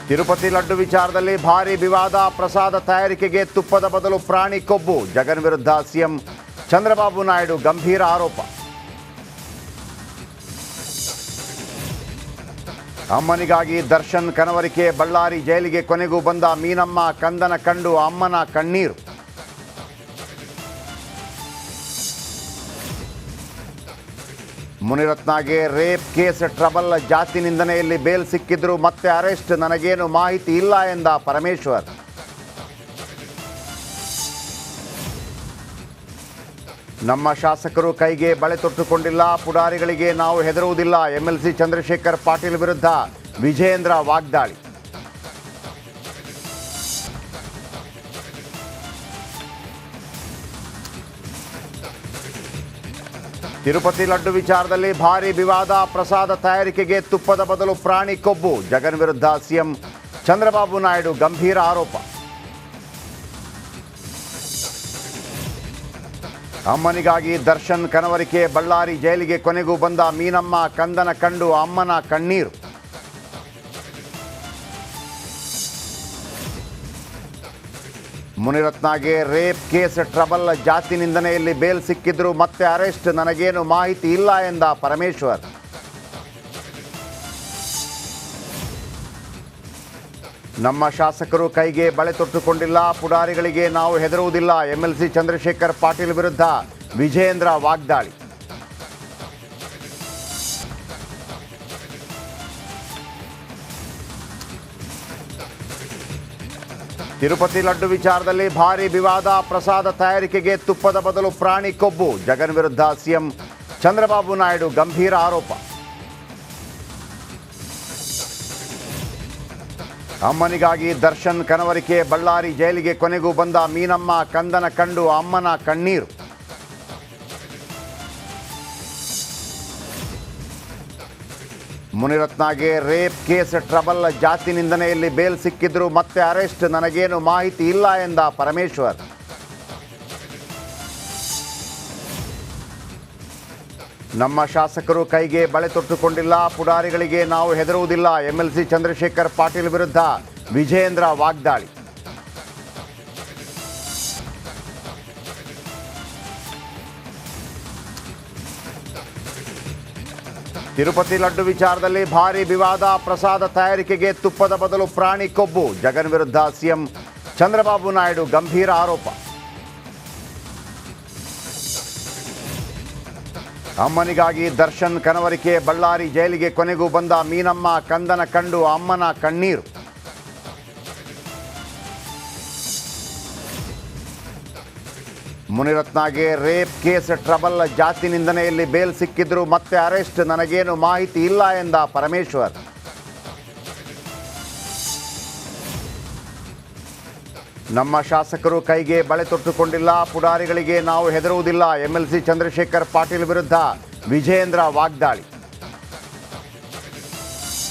ತಿರುಪತಿ ಲಡ್ಡು ವಿಚಾರದಲ್ಲಿ ಭಾರಿ ವಿವಾದ. ಪ್ರಸಾದ ತಯಾರಿಕೆಗೆ ತುಪ್ಪದ ಬದಲು ಪ್ರಾಣಿ ಕೊಬ್ಬು. ಜಗನ್ ವಿರುದ್ಧ ಸಿಎಂ ಚಂದ್ರಬಾಬು ನಾಯ್ಡು ಗಂಭೀರ ಆರೋಪ. ಅಮ್ಮನಿಗಾಗಿ ದರ್ಶನ್ ಕನವರಿಕೆ. ಬಳ್ಳಾರಿ ಜೈಲಿಗೆ ಕೊನೆಗೂ ಬಂದ ಮೀನಮ್ಮ. ಕಂದನ ಕಂಡು ಅಮ್ಮನ ಕಣ್ಣೀರು. ಮುನಿರತ್ನಗೆ ರೇಪ್ ಕೇಸ್ ಟ್ರಬಲ್. ಜಾತಿ ನಿಂದನೆಯಲ್ಲಿ ಬೇಲ್ ಸಿಕ್ಕಿದ್ರು ಮತ್ತೆ ಅರೆಸ್ಟ್. ನನಗೇನು ಮಾಹಿತಿ ಇಲ್ಲ ಎಂದ ಪರಮೇಶ್ವರ್. ನಮ್ಮ ಶಾಸಕರು ಕೈಗೆ ಬಳೆ ತೊಟ್ಟುಕೊಂಡಿಲ್ಲ. ಪುಡಾರಿಗಳಿಗೆ ನಾವು ಹೆದರುವುದಿಲ್ಲ. ಎಂಎಲ್ಸಿ ಚಂದ್ರಶೇಖರ್ ಪಾಟೀಲ್ ವಿರುದ್ಧ ವಿಜಯೇಂದ್ರ ವಾಗ್ದಾಳಿ. ತಿರುಪತಿ ಲಡ್ಡು ವಿಚಾರದಲ್ಲಿ ಭಾರಿ ವಿವಾದ. ಪ್ರಸಾದ ತಯಾರಿಕೆಗೆ ತುಪ್ಪದ ಬದಲು ಪ್ರಾಣಿ ಕೊಬ್ಬು. ಜಗನ್ ವಿರುದ್ಧ ಸಿಎಂ ಚಂದ್ರಬಾಬು ನಾಯ್ಡು ಗಂಭೀರ ಆರೋಪ. ಅಮ್ಮನಿಗಾಗಿ ದರ್ಶನ್ ಕನವರಿಕೆ. ಬಳ್ಳಾರಿ ಜೈಲಿಗೆ ಕೊನೆಗೂ ಬಂದ ಮೀನಮ್ಮ. ಕಂದನ ಕಂಡು ಅಮ್ಮನ ಕಣ್ಣೀರು. ಮುನಿರತ್ನಗೆ ರೇಪ್ ಕೇಸ್ ಟ್ರಬಲ್. ಜಾತಿ ನಿಂದನೆಯಲ್ಲಿ ಬೇಲ್ ಸಿಕ್ಕಿದ್ರು ಮತ್ತೆ ಅರೆಸ್ಟ್. ನನಗೇನು ಮಾಹಿತಿ ಇಲ್ಲ ಎಂದ ಪರಮೇಶ್ವರ್. ನಮ್ಮ ಶಾಸಕರು ಕೈಗೆ ಬಳೆ ತೊಟ್ಟುಕೊಂಡಿಲ್ಲ. ಪುಡಾರಿಗಳಿಗೆ ನಾವು ಹೆದರುವುದಿಲ್ಲ. ಎಂಎಲ್ಸಿ ಚಂದ್ರಶೇಖರ್ ಪಾಟೀಲ್ ವಿರುದ್ಧ ವಿಜಯೇಂದ್ರ ವಾಗ್ದಾಳಿ. ತಿರುಪತಿ ಲಡ್ಡು ವಿಚಾರದಲ್ಲಿ ಭಾರಿ ವಿವಾದ. ಪ್ರಸಾದ ತಯಾರಿಕೆಗೆ ತುಪ್ಪದ ಬದಲು ಪ್ರಾಣಿ ಕೊಬ್ಬು. ಜಗನ್ ವಿರುದ್ಧ ಸಿಎಂ ಚಂದ್ರಬಾಬು ನಾಯ್ಡು ಗಂಭೀರ ಆರೋಪ. ಅಮ್ಮನಿಗಾಗಿ ದರ್ಶನ್ ಕನವರಿಕೆ. ಬಳ್ಳಾರಿ ಜೈಲಿಗೆ ಕೊನೆಗೂ ಬಂದ ಮೀನಮ್ಮ. ಕಂದನ ಕಂಡು ಅಮ್ಮನ ಕಣ್ಣೀರು. ಮುನಿರತ್ನಗೆ ರೇಪ್ ಕೇಸ್ ಟ್ರಬಲ್. ಜಾತಿ ನಿಂದನೆಯಲ್ಲಿ ಬೇಲ್ ಸಿಕ್ಕಿದ್ರು ಮತ್ತೆ ಅರೆಸ್ಟ್. ನನಗೇನು ಮಾಹಿತಿ ಇಲ್ಲ ಎಂದ ಪರಮೇಶ್ವರ್. ನಮ್ಮ ಶಾಸಕರು ಕೈಗೆ ಬಳೆ ತೊಟ್ಟುಕೊಂಡಿಲ್ಲ. ಪುಡಾರಿಗಳಿಗೆ ನಾವು ಹೆದರುವುದಿಲ್ಲ. ಎಂಎಲ್ಸಿ ಚಂದ್ರಶೇಖರ್ ಪಾಟೀಲ್ ವಿರುದ್ಧ ವಿಜಯೇಂದ್ರ ವಾಗ್ದಾಳಿ. ತಿರುಪತಿ ಲಡ್ಡು ವಿಚಾರದಲ್ಲಿ ಭಾರಿ ವಿವಾದ. ಪ್ರಸಾದ ತಯಾರಿಕೆಗೆ ತುಪ್ಪದ ಬದಲು ಪ್ರಾಣಿ ಕೊಬ್ಬು. ಜಗನ್ ವಿರುದ್ಧ ಸಿಎಂ ಚಂದ್ರಬಾಬು ನಾಯ್ಡು ಗಂಭೀರ ಆರೋಪ. ಅಮ್ಮನಿಗಾಗಿ ದರ್ಶನ್ ಕನವರಿಕೆ. ಬಳ್ಳಾರಿ ಜೈಲಿಗೆ ಕೊನೆಗೂ ಬಂದ ಮೀನಮ್ಮ. ಕಂದನ ಕಂಡು ಅಮ್ಮನ ಕಣ್ಣೀರು. ಮುನಿರತ್ನಗೆ ರೇಪ್ ಕೇಸ್ ಟ್ರಬಲ್. ಜಾತಿ ನಿಂದನೆಯಲ್ಲಿ ಬೇಲ್ ಸಿಕ್ಕಿದ್ರು ಮತ್ತೆ ಅರೆಸ್ಟ್. ನನಗೇನು ಮಾಹಿತಿ ಇಲ್ಲ ಎಂದ ಪರಮೇಶ್ವರ್. ನಮ್ಮ ಶಾಸಕರು ಕೈಗೆ ಬಳೆ ತೊಟ್ಟುಕೊಂಡಿಲ್ಲ. ಪುಡಾರಿಗಳಿಗೆ ನಾವು ಹೆದರುವುದಿಲ್ಲ. ಎಂಎಲ್ಸಿ ಚಂದ್ರಶೇಖರ್ ಪಾಟೀಲ್ ವಿರುದ್ಧ ವಿಜಯೇಂದ್ರ ವಾಗ್ದಾಳಿ.